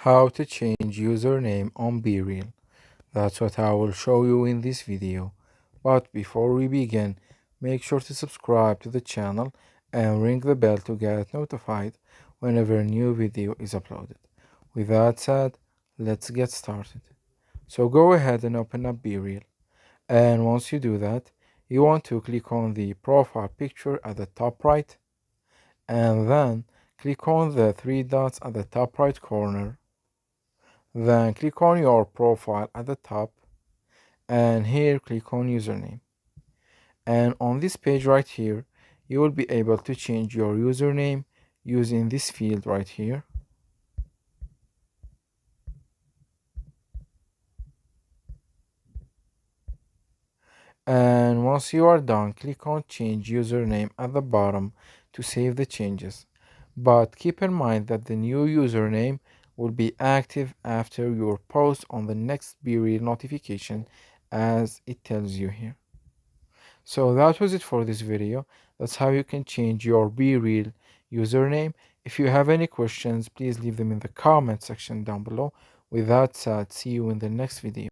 How to change username on BeReal. That's what I will show you in this video. But before we begin, make sure to subscribe to the channel and ring the bell to get notified whenever a new video is uploaded. With that said, let's get started. So go ahead and open up BeReal. And once you do that, you want to click on the profile picture at the top right, and then click on the three dots at the top right corner. Then click on your profile at the top, and here click on username. And on this page right here, you will be able to change your username using this field right here. And once you are done, click on change username at the bottom to save the changes. But keep in mind that the new username will be active after your post on the next BeReal notification, as it tells you here. So that was it for this video. That's how you can change your BeReal username. If you have any questions, please leave them in the comment section down below. With that said, see you in the next video.